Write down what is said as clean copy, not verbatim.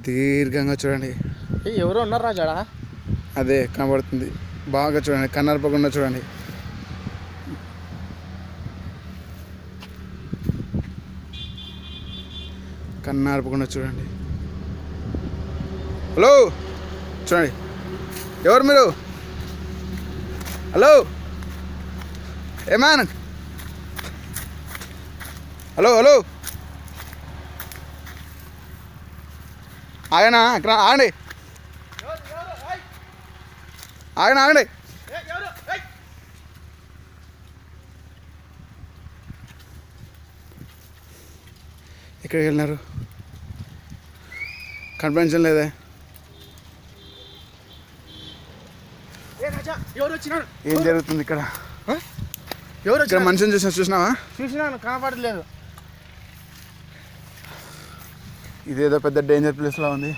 దీర్ఘంగా చూడండి. ఎవరో ఉన్నారు రాజాడ. అదే కనబడుతుంది. బాగా చూడండి, కన్నరపకుండా చూడండి. కన్నార్పకుండా చూడండి. హలో చూడండి, ఎవరు మీరు? హలో ఏమాన్, హలో హలో ఆగనా, ఇక్కడ ఆగండి, ఆగండి ఆగండి. ఎక్కడికి వెళ్ళినారు? కనిపించడం లేదే. ఏం జరుగుతుంది ఇక్కడ? ఎవరు ఇక్కడ మనిషిని చూసినావా? చూసినాను, కనపడలేదు. ఇదేదో పెద్ద డేంజర్ ప్లేస్లా ఉంది.